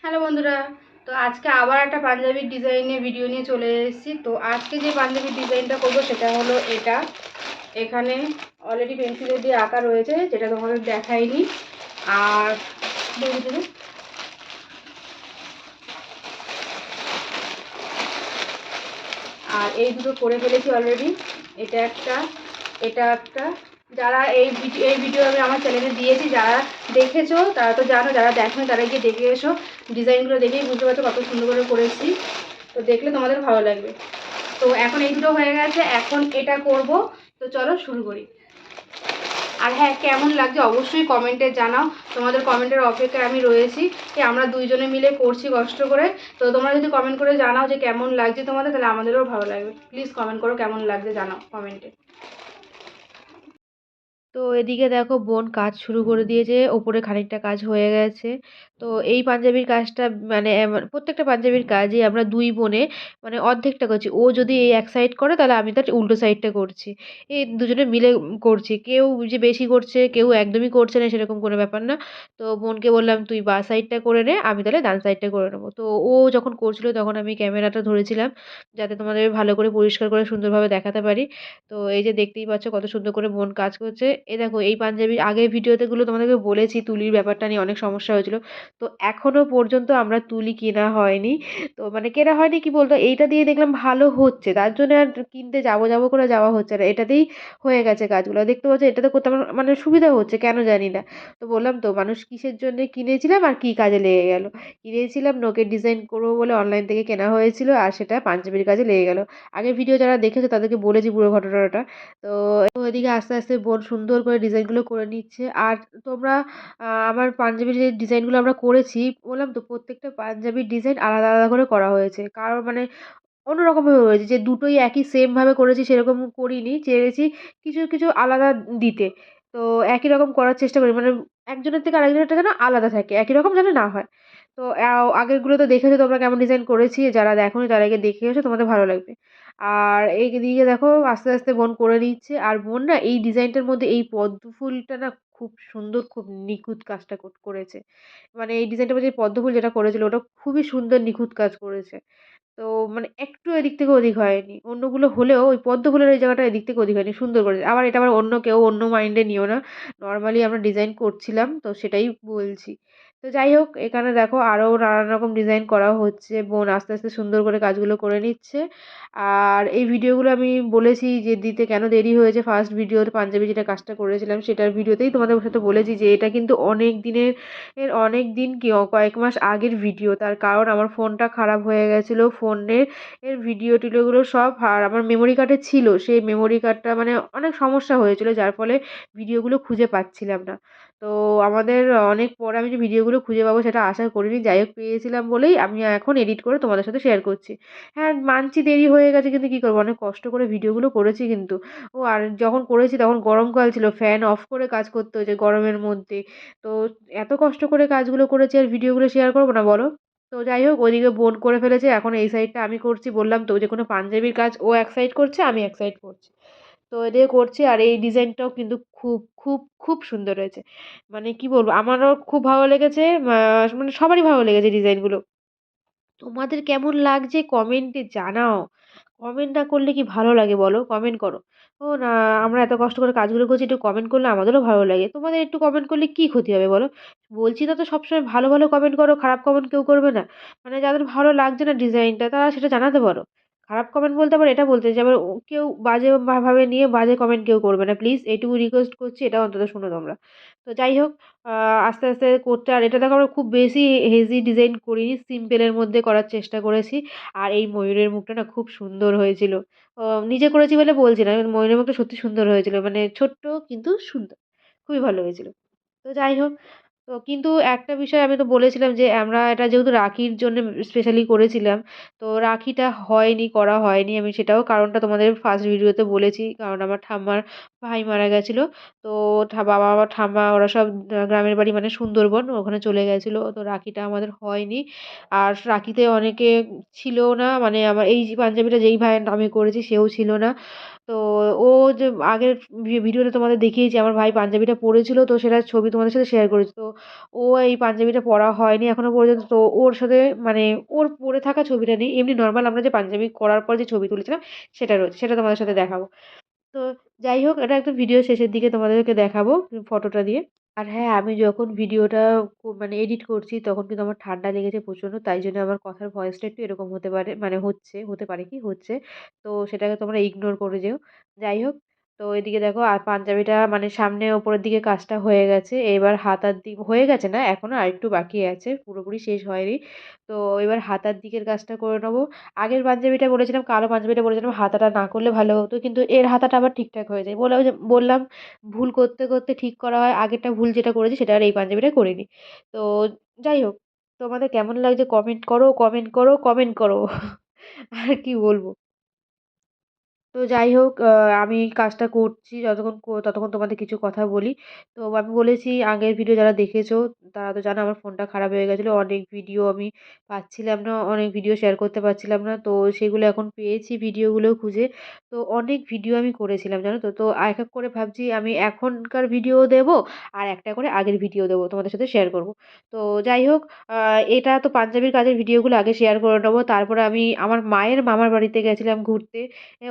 Hello বন্ধুরা, তো আজকে আবার একটা পাঞ্জাবির ডিজাইনের ভিডিও নিয়ে চলে এসেছি। তো আজকে যে পাঞ্জাবির ডিজাইনটা করব সেটা হলো এটা। এখানে অলরেডি পেন্সিলের দিয়ে আঁকা রয়েছে, যেটা তোমাদের দেখাইনি। আর আর এই দুটো করে ফেলেছি অলরেডি। এটা একটা। যারা এই ভিডিও আমি আমার চ্যানেলে দিয়েছি, যারা দেখেছো তারা তো জানো, যারা দেখো তারা গিয়ে দেখে এসো। ডিজাইনগুলো দেখেই বুঝতে পারছো কত সুন্দর করে করেছি। তো দেখলে তোমাদের ভালো লাগবে। তো এখন এই দুটো হয়ে গেছে, এখন এটা করব। তো চলো শুরু করি। আর হ্যাঁ, কেমন লাগছে অবশ্যই কমেন্টে জানাও। তোমাদের কমেন্টের অপেক্ষায় আমি রয়েছি, যে আমরা দুইজনে মিলে করছি কষ্ট করে। তো তোমরা যদি কমেন্ট করে জানাও যে কেমন লাগছে তোমাদের, তাহলে আমাদেরও ভালো লাগবে। প্লিজ কমেন্ট করো কেমন লাগছে, জানাও কমেন্টে। তো এদিকে দেখো বোন কাজ শুরু করে দিয়েছে, ওপরে খানিকটা কাজ হয়ে গেছে। তো এই পাঞ্জাবির কাজটা মানে প্রত্যেকটা পাঞ্জাবির কাজই আমরা দুই বোনে মানে অর্ধেকটা করছি। ও যদি এই এক সাইড করে তাহলে আমি তার উল্টো সাইডটা করছি। এই দুজনে মিলে করছি। কেউ যে বেশি করছে, কেউ একদমই করছে না, সেরকম কোনো ব্যাপার না। তো বোনকে বললাম তুই বাঁ সাইডটা করে নে, আমি তাহলে ডান সাইডটা করে নেবো। তো ও যখন করছিল তখন আমি ক্যামেরাটা ধরেছিলাম, যাতে তোমাদের ভালো করে পরিষ্কার করে সুন্দরভাবে দেখাতে পারি। তো এই যে দেখতেই পাচ্ছ কত সুন্দর করে বোন কাজ করছে। এই দেখো এই পাঞ্জাবির আগের ভিডিওতে গুলো তোমাদেরকে বলেছি তুলির ব্যাপারটা নিয়ে অনেক সমস্যা হয়েছিল। তো এখনো পর্যন্ত আমরা তুলি কেনা হয়নি। তো মানে কেনা হয়নি কি বলতো, এইটা দিয়ে দেখলাম ভালো হচ্ছে, তার জন্য আর কিনতে যাবো করে যাওয়া হচ্ছে না। এটাতেই হয়ে গেছে কাজগুলো। দেখতে পাচ্ছ এটাতে করতে আমার মানে সুবিধা হচ্ছে, কেন জানি না। তো বললাম তো মানুষ কিসের জন্য কিনেছিলাম আর কি কাজে লেগে গেল। কিনেছিলাম নোকের ডিজাইন করবো বলে, অনলাইন থেকে কেনা হয়েছিল, আর সেটা পাঞ্জাবির কাজে লেগে গেল। আগের ভিডিও যারা দেখেছো তাদেরকে বলেছি পুরো ঘটনাটা। তো ওইদিকে আস্তে আস্তে বোন সুন্দর করে ডিজাইনগুলো করে নিচ্ছে। আর তোমরা আমার পাঞ্জাবির যে ডিজাইনগুলো আমরা করেছি, বললাম তো প্রত্যেকটা পাঞ্জাবির ডিজাইন আলাদা আলাদা করে করা হয়েছে। কারণ মানে অন্যরকমভাবে হয়েছে, যে দুটোই একই সেমভাবে করেছি সেরকম করিনি, চেয়েছি কিছু কিছু আলাদা দিতে। তো একই রকম করার চেষ্টা করি, মানে একজনের থেকে আরেকজনেরটা যেন আলাদা থাকে, একই রকম যেন না হয়। তো আগেরগুলো তো দেখেছো তোমরা কেমন ডিজাইন করেছি, যারা দেখোনি তারা আগে দেখে এসো, তোমাদের ভালো লাগবে। আর এইদিকে দেখো আস্তে আস্তে বোন করে নিচ্ছে। আর বোন না এই ডিজাইনটার মধ্যে এই পদ্ম ফুলটা না খুব সুন্দর, খুব নিখুঁত কাজটা করেছে। মানে এই ডিজাইনটার মধ্যে পদ্ম ফুল যেটা করেছিল ওটা খুবই সুন্দর নিখুঁত কাজ করেছে। তো মানে একটু এদিক থেকে ওদিক হয়নি। অন্যগুলো হলেও ওই পদ্ম ফুলের ওই জায়গাটা এদিক থেকে ওদিক হয়নি। সুন্দর করেছে। আবার এটা আবার অন্য কেউ অন্য মাইন্ডে নিও না। নরমালি আমরা ডিজাইন করছিলাম, তো সেটাই বলছি। তো যাই হোক, এখানে দেখো আরও নানান রকম ডিজাইন করা হচ্ছে। বোন আস্তে আস্তে সুন্দর করে কাজগুলো করে নিচ্ছে। আর এই ভিডিওগুলো আমি বলেছি যে দিতে কেন দেরি হয়েছে। ফার্স্ট ভিডিওতে পাঞ্জাবি যেটা কাজটা করেছিলাম সেটার ভিডিওতেই তোমাদের সাথে বলেছি যে এটা কিন্তু অনেক দিনের অনেক দিন কি কয়েক মাস আগের ভিডিও। তার কারণ আমার ফোনটা খারাপ হয়ে গেছিলো। ভিডিও টিডিওগুলো সব আর আমার মেমোরি কার্ডে ছিল। সেই মেমোরি কার্ডটা মানে অনেক সমস্যা হয়েছিল, যার ফলে ভিডিওগুলো খুঁজে পাচ্ছিলাম না। তো আমাদের অনেক পরে আমি যে ভিডিওগুলো খুঁজে পাবো সেটা আশা করিনি। যাই হোক পেয়েছিলাম বলেই আমি এখন এডিট করে তোমাদের সাথে শেয়ার করছি। হ্যাঁ, মানছি দেরি হয়ে গেছে, কিন্তু কী করবো, অনেক কষ্ট করে ভিডিওগুলো করেছি কিন্তু। ও আর যখন করেছি তখন গরমকাল ছিল, ফ্যান অফ করে কাজ করতে হয়েছে গরমের মধ্যে। তো এত কষ্ট করে কাজগুলো করেছি, আর ভিডিওগুলো শেয়ার করবো না বলো? তো যাই হোক ওইদিকে বোন করে ফেলেছে, এখন এই সাইডটা আমি করছি। বললাম তো যে কোনো পাঞ্জাবির কাজ ও এক সাইড করছে, আমি এক সাইড করছি। তো এদিকে করছি। আর এই ডিজাইনটাও কিন্তু খুব খুব খুব সুন্দর হয়েছে। মানে কি বলবো, আমারও খুব ভালো লেগেছে। মানে সবারই ভালো লেগেছে ডিজাইনগুলো। তোমাদের কেমন লাগছে কমেন্টে জানাও। কমেন্ট না করলে কি ভালো লাগে বলো? কমেন্ট করো। ও না, আমরা এত কষ্ট করে কাজগুলো করছি, একটু কমেন্ট করলে আমাদেরও ভালো লাগে। তোমাদের একটু কমেন্ট করলে কি ক্ষতি হবে বলো? বলছি না তো সবসময় ভালো ভালো কমেন্ট করো, খারাপ কমেন্ট কেউ করবে না। মানে যাদের ভালো লাগছে না ডিজাইনটা তারা সেটা জানাতে পারো। খারাপ কমেন্ট বলতে আবার এটা বলতে যে আবার কেউ বাজে ভাবে নিয়ে বাজে কমেন্ট কেউ করবে না, প্লিজ এইটুকু রিকোয়েস্ট করছি, এটা অন্তত শোনো তোমরা। তো যাই হোক, আস্তে আস্তে করতে, আর এটা দেখো আমরা খুব বেশি হেজি ডিজাইন করিনি, সিম্পলের মধ্যে করার চেষ্টা করেছি। আর এই ময়ূরের মুখটা না খুব সুন্দর হয়েছিল। নিজে করেছি বলে বলছি না, ময়ূরের মুখটা সত্যি সুন্দর হয়েছিল, মানে ছোট্ট কিন্তু সুন্দর, খুবই ভালো হয়েছিল। তো যাই হোক, তো কিন্তু একটা বিষয় আমি তো বলেছিলাম যে আমরা এটা যেহেতু রাখির জন্য স্পেশালি করেছিলাম, তো রাখিটা হয়নি, করা হয়নি। আমি সেটাও কারণটা তোমাদের ফার্স্ট ভিডিওতে বলেছি। কারণ আমার ঠাম্মার ভাই মারা গেছিলো। তো বাবা, আমার ঠাম্মা ওরা সব গ্রামের বাড়ি মানে সুন্দরবন, ওখানে চলে গেছিলো। তো রাখিটা আমাদের হয়নি। আর রাখিতে অনেকে ছিল না, মানে আমার এই যে পাঞ্জাবিটা যেই ভাইয়ের নামে করেছি সেও ছিল না। তো ও যে আগের ভিডিওতে তোমাদের দেখিয়েছি আমার ভাই পাঞ্জাবিটা পড়েছিল, তো সেটার ছবি তোমাদের সাথে শেয়ার করেছি। তো ও এই পাঞ্জাবিটা পরা হয়নি এখনো পর্যন্ত। তো ওর সাথে মানে ওর পরে থাকা ছবিটা নেই। এমনি নরমাল আমরা যে পাঞ্জাবি করার পর যে ছবি তুলেছিলাম সেটা রয়েছে। সেটা তোমাদের সাথে দেখাবো। তো যাই হোক, এটা একদম ভিডিও শেষের দিকে তোমাদেরকে দেখাবো ফটোটা দিয়ে। আর হ্যাঁ, আমি যখন ভিডিওটা মানে এডিট করছি তখন কিন্তু আমার ঠান্ডা লেগেছে প্রচণ্ড। তাই জন্য আমার কথার ভয়েসটা একটু এরকম হতে পারে, মানে হতে পারে কি হচ্ছে। তো সেটাকে তোমরা ইগনোর করে যেও। যাই হোক, তো এদিকে দেখো আর পাঞ্জাবিটা মানে সামনে ওপরের দিকে কাজটা হয়ে গেছে। এবার হাতার দিক হয়ে গেছে না, এখনো আরেকটু বাকি আছে। পুরোপুরি শেষ হয়নি। তো এবার হাতার দিকের কাজটা করে নেবো। আগের পাঞ্জাবিটা বলেছিলাম, কালো পাঞ্জাবিটা বলেছিলাম হাতাটা না করলে ভালো হতো। কিন্তু এর হাতাটা আবার ঠিকঠাক হয়ে যায়। বলে ওই যে বললাম, ভুল করতে, করতে ঠিক করা হয়। আগেরটা ভুল যেটা করেছি সেটা আর এই পাঞ্জাবিটা করিনি। তো যাই হোক, তোমাদের কেমন লাগছে কমেন্ট করো, কমেন্ট করো, কমেন্ট করো। আর কি বলব? তো যাই হোক, আমি কাজটা করছি যতক্ষণ ততক্ষণ তোমাদের কিছু কথা বলি। তো আমি বলেছি আগের ভিডিও যারা দেখেছো তারা তো জানো আমার ফোনটা খারাপ হয়ে গেছিলো। অনেক ভিডিও আমি পাচ্ছিলাম না, অনেক ভিডিও শেয়ার করতে পারছিলাম না। তো সেগুলো এখন পেয়েছি ভিডিওগুলো খুঁজে। তো অনেক ভিডিও আমি করেছিলাম জানো তো। তো এক, এক করে ভাবছি আমি এখনকার ভিডিও দেবো আর একটা করে আগের ভিডিও দেবো তোমাদের সাথে শেয়ার করব। তো যাই হোক, এটা তো পাঞ্জাবির কাজের ভিডিওগুলো আগে শেয়ার করে নেবো। তারপরে আমি আমার মায়ের মামার বাড়িতে গেছিলাম ঘুরতে।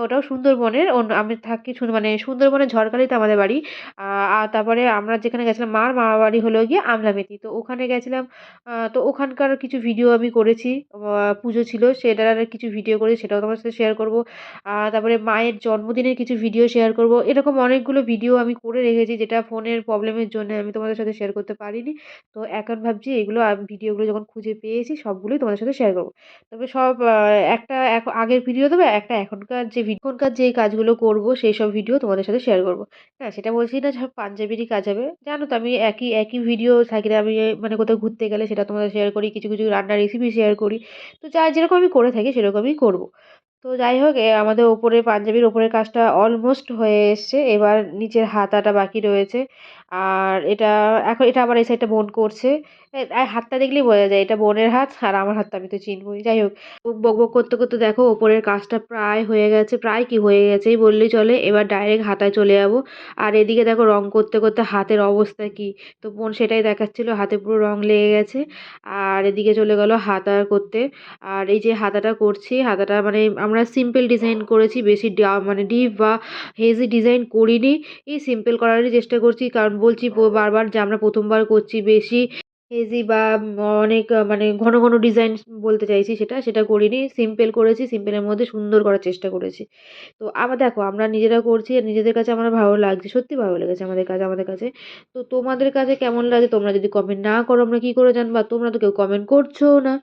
ওটাও সুন্দরবনের। আমি থাকি মানে সুন্দরবনের ঝড়খালিতে আমাদের বাড়ি। আ আর তারপরে আমরা যেখানে গেছিলাম মার মামার বাড়ি হলো গিয়ে আমলামেতি। তো ওখানে গেছিলাম। তো ওখানকার কিছু ভিডিও আমি করেছি। পুজো ছিল সেটার কিছু ভিডিও করেছি, সেটাও তোমার সাথে শেয়ার করব। তারপরে মায়ের জন্মদিনের কিছু ভিডিও শেয়ার করব। এরকম অনেকগুলো ভিডিও আমি করে রেখেছি যেটা ফোনের প্রবলেমের জন্য আমি তোমাদের সাথে শেয়ার করতে পারিনি। তো এখন ভাবছি এগুলো ভিডিওগুলো যখন খুঁজে পেয়েছি সবগুলোই তোমাদের সাথে শেয়ার করব। তবে সব একটা আগের ভিডিও দেবো, একটা এখনকার যে কাজগুলো করব সেইসব ভিডিও তোমাদের সাথে শেয়ার করব। হ্যাঁ, সেটা বলছি না যে পাঞ্জাবিরই কাজ হবে। জানো তো আমি একই ভিডিও থাকি না। আমি মানে কোথাও ঘুরতে গেলে সেটা তোমাদের শেয়ার করি। কিছু, কিছু রান্নার রেসিপি শেয়ার করি। তো যেরকম আমি করে থাকি সেরকমই করব। তো যাই হোক, আমাদের পাঞ্জাবির ওপরের কাজটা অলমোস্ট হয়ে এসছে। এবার নিচের হাতাটা বাকি রয়েছে। আর এটা আবার এই সাইডটা বোন করছে। হাতটা দেখলেই বোঝা যায় এটা বোনের হাত আর আমার হাতটা আমি তো চিনবই। যাই হোক, বকবক করতে, করতে দেখো ওপরের কাজটা প্রায় হয়ে গেছে। প্রায় কি হয়ে গেছেই বললেই চলে। এবার ডাইরেক্ট হাতায় চলে যাবো। আর এদিকে দেখো রং করতে, করতে হাতের অবস্থা কি। তো বোন সেটাই দেখাচ্ছিল, হাতে পুরো রং লেগে গেছে। আর এদিকে চলে গেল হাতা করতে। আর এই যে হাতাটা করছি, হাতাটা মানে আমরা সিম্পল ডিজাইন করেছি, বেশি মানে ডিপ বা হেভি ডিজাইন করিনি। এই সিম্পল করারই চেষ্টা করছি। কারণ বলছি বারবার যে আমরা ১ম বার করছি, বেশি হেভি বা অনেক মানে ঘন, ঘন ডিজাইন বলতে চাইছি সেটা করিনি। সিম্পল করেছি, সিম্পলের মধ্যে সুন্দর করার চেষ্টা করেছি। তো আবার দেখো আমরা নিজেরা করছি আর নিজেদের কাছে আমার ভালো লাগছে। সত্যি ভালো লেগেছে আমাদের কাছে আমাদের কাছে। তো তোমাদের কাছে কেমন লাগে তোমরা যদি কমেন্ট না করো আমরা কি করে জানবা? তোমরা তো কেউ কমেন্ট করছোও না।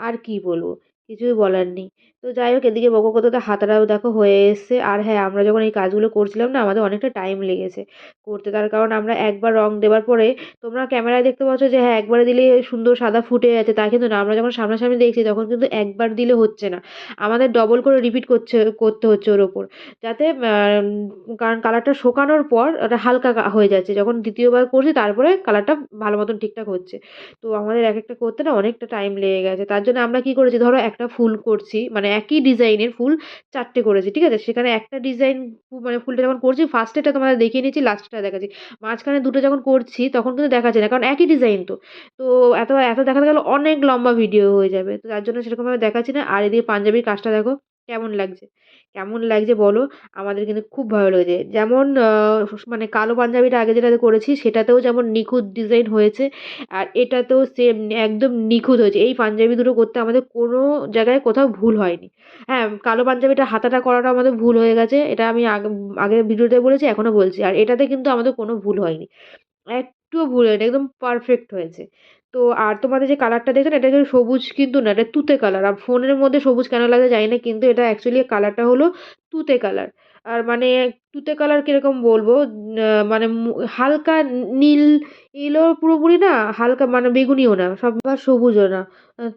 আর কি বলবো? কিছুই বলার নেই। তো যাই হোক, এদিকে বকবক করতে, করতে হাতাটাও দেখো হয়ে এসছে। আর হ্যাঁ, আমরা যখন এই কাজগুলো করছিলাম না আমাদের অনেকটা টাইম লেগেছে করতে। তার কারণ আমরা একবার রং দেওয়ার পরে তোমরা ক্যামেরায় দেখতে পাচ্ছ যে হ্যাঁ, একবারে দিলেই সুন্দর সাদা ফুটে যাচ্ছে তা কিন্তু না। আমরা যখন সামনাসামনি দেখছি তখন কিন্তু একবার দিলে হচ্ছে না। আমাদের ডবল করে রিপিট করতে হচ্ছে ওর ওপর। যাতে কারণ কালারটা শোকানোর পর ওটা হালকা হয়ে যাচ্ছে। যখন ২য় বার করছি তারপরে কালারটা ভালো মতন ঠিকঠাক হচ্ছে। তো আমাদের একেকটা করতে না অনেকটা টাইম লেগে গেছে। তার জন্য আমরা কি করেছি, ধরো একটা ফুল করছি মানে একই ডিজাইনের ফুল ৪ টে করেছি। ঠিক আছে? সেখানে একটা ডিজাইন মানে ফুলটা যখন করছি ফার্স্টেরটা তোমাদের দেখিয়ে নিচ্ছি, লাস্টেরটা দেখাচ্ছি। মাঝখানে দুটো যখন করছি তখন কিন্তু দেখাচ্ছে না। কারণ একই ডিজাইন তো। তো এত দেখাতে গেলে অনেক লম্বা ভিডিও হয়ে যাবে। তো তার জন্য সেরকমভাবে দেখাচ্ছি না। আর এদিকে পাঞ্জাবির কাজটা দেখো কেমন লাগছে? কেমন লাগছে বলো? আমাদের কিন্তু খুব ভালো লেগেছে। যেমন মানে কালো পাঞ্জাবিটা আগে যেটাতে করেছি সেটাতেও যেমন নিখুঁত ডিজাইন হয়েছে। আর এটাতেও সেম একদম নিখুঁত হয়েছে। এই পাঞ্জাবি দুটো করতে আমাদের কোনো জায়গায় কোথাও ভুল হয়নি। হ্যাঁ, কালো পাঞ্জাবিটা হাতাটা করাটা আমাদের ভুল হয়ে গেছে। এটা আমি আগের ভিডিওতে বলেছি, এখনো বলছি। আর এটাতে কিন্তু আমাদের কোনো ভুল হয়নি। একটুও ভুল হয়নি। একদম পারফেক্ট হয়েছে। তো আর তোমাদের যে কালারটা দেখছো না এটা কিন্তু সবুজ কিন্তু না, এটা তুতে কালার। আর ফোনের মধ্যে সবুজ কেন লাগে জানি না। কিন্তু এটা অ্যাকচুয়ালি কালারটা হলো তুতে কালার। আর মানে তুতে কালার কিরকম বলবো? মানে হালকা নীল, নীলও পুরোপুরি না, হালকা মানে বেগুনিও না, আবার সবুজও না।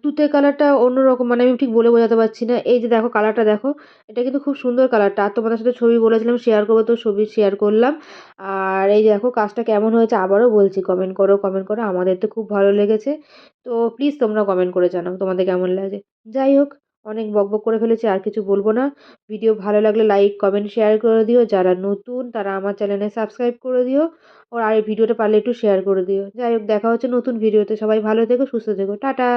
তুতে কালারটা অন্যরকম, মানে আমি ঠিক বলে বোঝাতে পারছি না। এই যে দেখো কালারটা দেখো। এটা কিন্তু খুব সুন্দর কালারটা। আর তোমাদের সাথে ছবি বলেছিলাম শেয়ার করবো, তো ছবি শেয়ার করলাম। আর এই যে দেখো কাজটা কেমন হয়েছে আবারও বলছি, কমেন্ট করো, কমেন্ট করো। আমাদের তো খুব ভালো লেগেছে। তো প্লিজ তোমরা কমেন্ট করে জানাও তোমাদের কেমন লাগে। যাই হোক, অনেক বকবক করে ফেলেছি, আর কিছু বলব না। ভিডিও ভালো লাগলে লাইক, কমেন্ট, শেয়ার করে দিও। যারা নতুন তারা আমার চ্যানেলে সাবস্ক্রাইব করে দিও। আর এই ভিডিওটা পারলে একটু শেয়ার করে দিও। যাই হোক দেখা হচ্ছে নতুন ভিডিওতে। সবাই ভালো থেকো, সুস্থ থেকো। টাটা।